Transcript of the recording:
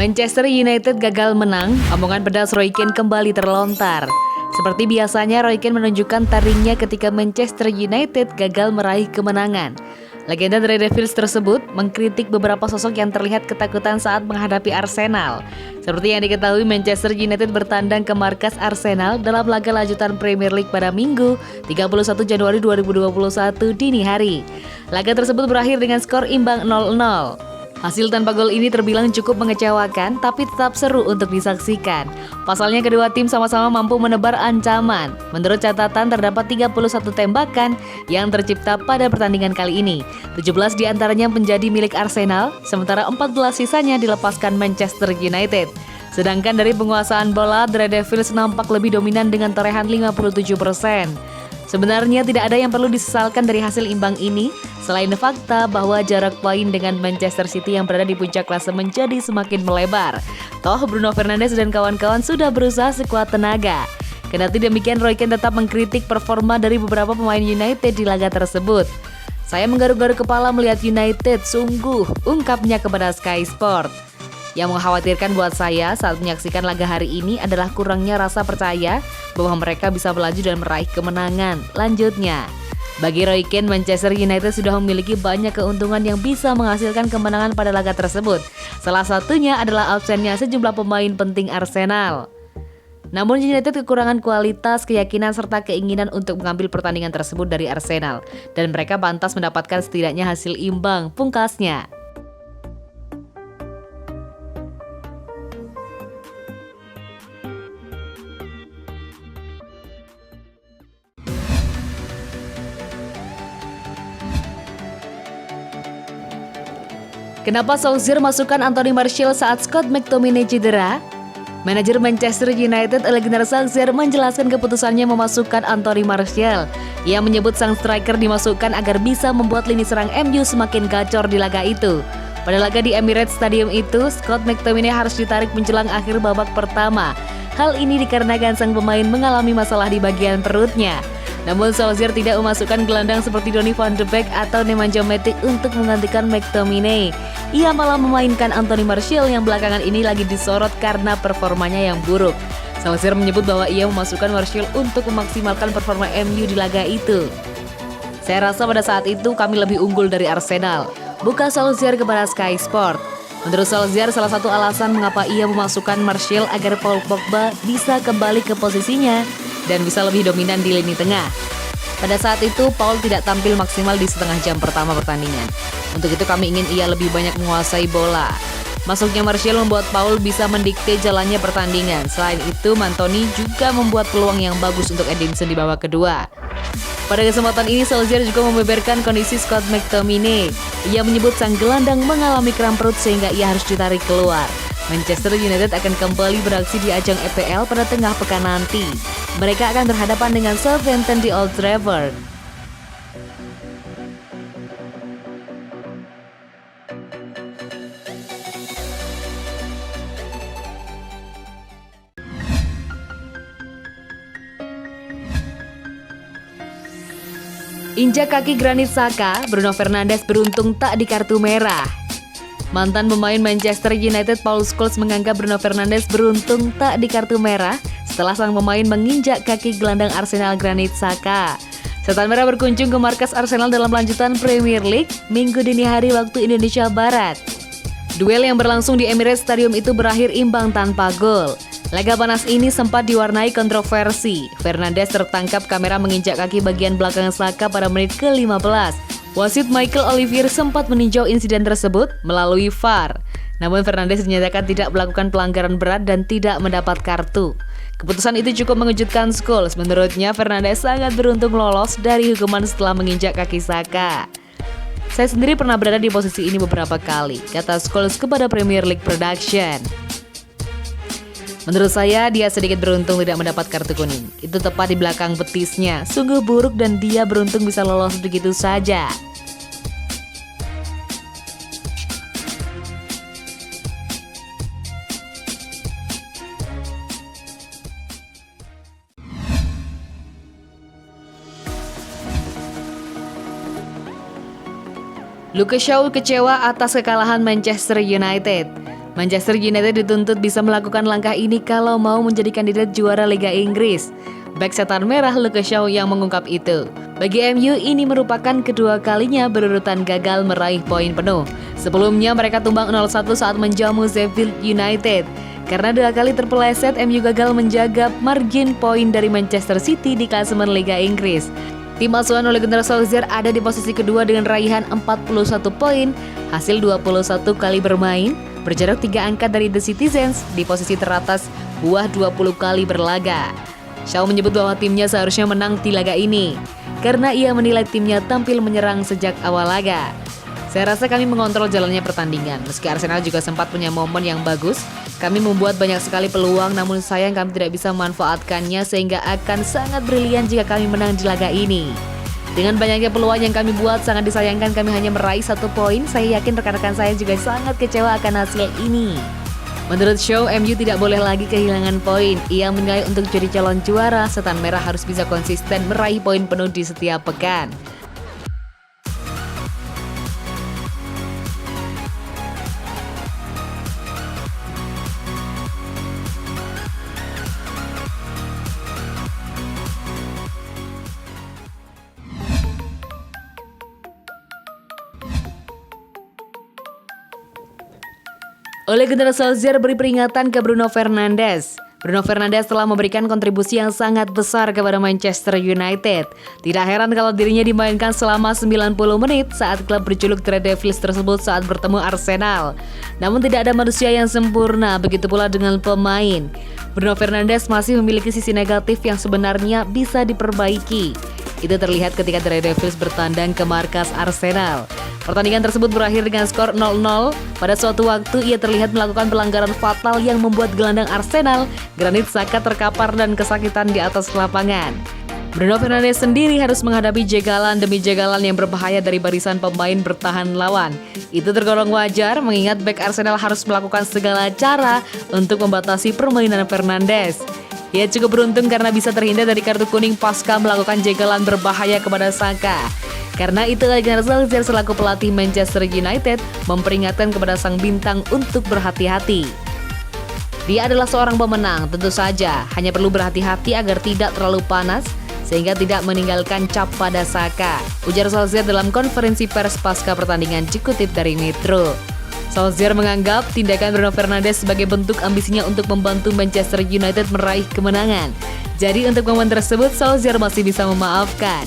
Manchester United gagal menang, omongan pedas Roy Keane kembali terlontar. Seperti biasanya, Roy Keane menunjukkan taringnya ketika Manchester United gagal meraih kemenangan. Legenda The Red Devils tersebut mengkritik beberapa sosok yang terlihat ketakutan saat menghadapi Arsenal. Seperti yang diketahui, Manchester United bertandang ke markas Arsenal dalam laga lanjutan Premier League pada Minggu 31 Januari 2021 dini hari. Laga tersebut berakhir dengan skor imbang 0-0. Hasil tanpa gol ini terbilang cukup mengecewakan, tapi tetap seru untuk disaksikan. Pasalnya kedua tim sama-sama mampu menebar ancaman. Menurut catatan terdapat 31 tembakan yang tercipta pada pertandingan kali ini. 17 diantaranya menjadi milik Arsenal, sementara 14 sisanya dilepaskan Manchester United. Sedangkan dari penguasaan bola, The Red Devils nampak lebih dominan dengan torehan 57%. Sebenarnya tidak ada yang perlu disesalkan dari hasil imbang ini, selain fakta bahwa jarak poin dengan Manchester City yang berada di puncak klasemen menjadi semakin melebar. Toh Bruno Fernandes dan kawan-kawan sudah berusaha sekuat tenaga. Kendati demikian, Roy Keane tetap mengkritik performa dari beberapa pemain United di laga tersebut. "Saya menggaruk-garuk kepala melihat United, sungguh," ungkapnya kepada Sky Sport. Yang mengkhawatirkan buat saya saat menyaksikan laga hari ini adalah kurangnya rasa percaya bahwa mereka bisa melaju dan meraih kemenangan. Lanjutnya, bagi Roy Keane, Manchester United sudah memiliki banyak keuntungan yang bisa menghasilkan kemenangan pada laga tersebut. Salah satunya adalah absennya sejumlah pemain penting Arsenal. Namun United kekurangan kualitas, keyakinan, serta keinginan untuk mengambil pertandingan tersebut dari Arsenal. Dan mereka pantas mendapatkan setidaknya hasil imbang, pungkasnya. Kenapa Solskjaer masukkan Anthony Martial saat Scott McTominay cedera? Manajer Manchester United Ole Gunnar Solskjaer menjelaskan keputusannya memasukkan Anthony Martial. Ia menyebut sang striker dimasukkan agar bisa membuat lini serang MU semakin gacor di laga itu. Pada laga di Emirates Stadium itu, Scott McTominay harus ditarik menjelang akhir babak pertama. Hal ini dikarenakan sang pemain mengalami masalah di bagian perutnya. Namun Solskjaer tidak memasukkan gelandang seperti Donny van de Beek atau Nemanja Matic untuk menggantikan McTominay. Ia malah memainkan Anthony Martial yang belakangan ini lagi disorot karena performanya yang buruk. Solskjaer menyebut bahwa ia memasukkan Martial untuk memaksimalkan performa MU di laga itu. "Saya rasa pada saat itu kami lebih unggul dari Arsenal," buka Solskjaer kepada Sky Sport. Menurut Solskjaer, salah satu alasan mengapa ia memasukkan Martial agar Paul Pogba bisa kembali ke posisinya dan bisa lebih dominan di lini tengah. Pada saat itu, Paul tidak tampil maksimal di setengah jam pertama pertandingan. Untuk itu kami ingin ia lebih banyak menguasai bola. Masuknya Martial membuat Paul bisa mendikte jalannya pertandingan. Selain itu, Mantoni juga membuat peluang yang bagus untuk Edinson di babak kedua. Pada kesempatan ini, Solskjaer juga membeberkan kondisi Scott McTominay. Ia menyebut sang gelandang mengalami kram perut sehingga ia harus ditarik keluar. Manchester United akan kembali beraksi di ajang EPL pada tengah pekan nanti. Mereka akan berhadapan dengan Southampton di Old Trafford. Injak kaki Granit Xhaka, Bruno Fernandes beruntung tak di kartu merah. Mantan pemain Manchester United Paul Scholes menganggap Bruno Fernandes beruntung tak di kartu merah setelah sang pemain menginjak kaki gelandang Arsenal Granit Xhaka. Setan merah berkunjung ke markas Arsenal dalam lanjutan Premier League Minggu dini hari waktu Indonesia Barat. Duel yang berlangsung di Emirates Stadium itu berakhir imbang tanpa gol. Laga panas ini sempat diwarnai kontroversi. Fernandes tertangkap kamera menginjak kaki bagian belakang Xhaka pada menit ke-15. Wasit Michael Olivier sempat meninjau insiden tersebut melalui VAR. Namun Fernandes dinyatakan tidak melakukan pelanggaran berat dan tidak mendapat kartu. Keputusan itu cukup mengejutkan Scholes. Menurutnya Fernandes sangat beruntung lolos dari hukuman setelah menginjak kaki Xhaka. "Saya sendiri pernah berada di posisi ini beberapa kali," kata Scholes kepada Premier League Production. "Menurut saya, dia sedikit beruntung tidak mendapat kartu kuning. Itu tepat di belakang betisnya. Sungguh buruk dan dia beruntung bisa lolos begitu saja." Luke Shaw kecewa atas kekalahan Manchester United. Manchester United dituntut bisa melakukan langkah ini kalau mau menjadi kandidat juara Liga Inggris. Bek setan merah Luke Shaw yang mengungkap itu. Bagi MU, ini merupakan kedua kalinya berurutan gagal meraih poin penuh. Sebelumnya mereka tumbang 0-1 saat menjamu Sheffield United. Karena 2 kali terpeleset, MU gagal menjaga margin poin dari Manchester City di klasemen Liga Inggris. Tim asuhan Ole Gunnar Solskjaer ada di posisi kedua dengan raihan 41 poin, hasil 21 kali bermain, berjarak 3 angka dari The Citizens di posisi teratas buah 20 kali berlaga. Shaw menyebut bahwa timnya seharusnya menang di laga ini, karena ia menilai timnya tampil menyerang sejak awal laga. Saya rasa kami mengontrol jalannya pertandingan, meski Arsenal juga sempat punya momen yang bagus. Kami membuat banyak sekali peluang, namun sayang kami tidak bisa memanfaatkannya sehingga akan sangat brilian jika kami menang di laga ini. Dengan banyaknya peluang yang kami buat, sangat disayangkan kami hanya meraih 1 poin. Saya yakin rekan-rekan saya juga sangat kecewa akan hasil ini. Menurut Shaw, MU tidak boleh lagi kehilangan poin. Ia menilai untuk jadi calon juara, setan merah harus bisa konsisten meraih poin penuh di setiap pekan. Ole Gunnar Solskjaer beri peringatan ke Bruno Fernandes. Bruno Fernandes telah memberikan kontribusi yang sangat besar kepada Manchester United. Tidak heran kalau dirinya dimainkan selama 90 menit saat klub berjuluk The Red Devils tersebut saat bertemu Arsenal. Namun tidak ada manusia yang sempurna, begitu pula dengan pemain. Bruno Fernandes masih memiliki sisi negatif yang sebenarnya bisa diperbaiki. Itu terlihat ketika The Red Devils bertandang ke markas Arsenal. Pertandingan tersebut berakhir dengan skor 0-0. Pada suatu waktu ia terlihat melakukan pelanggaran fatal yang membuat gelandang Arsenal, Granit Xhaka, terkapar dan kesakitan di atas lapangan. Bruno Fernandes sendiri harus menghadapi jegalan demi jegalan yang berbahaya dari barisan pemain bertahan lawan. Itu tergolong wajar mengingat bek Arsenal harus melakukan segala cara untuk membatasi permainan Fernandes. Ia cukup beruntung karena bisa terhindar dari kartu kuning pasca melakukan jegalan berbahaya kepada Xhaka. Karena itu, Ole Gunnar Solskjaer selaku pelatih Manchester United memperingatkan kepada sang bintang untuk berhati-hati. Dia adalah seorang pemenang, tentu saja hanya perlu berhati-hati agar tidak terlalu panas sehingga tidak meninggalkan cap pada Xhaka, ujar Solskjaer dalam konferensi pers pasca pertandingan dikutip dari Metro. Solskjaer menganggap tindakan Bruno Fernandes sebagai bentuk ambisinya untuk membantu Manchester United meraih kemenangan. Jadi untuk momen tersebut Solskjaer masih bisa memaafkan.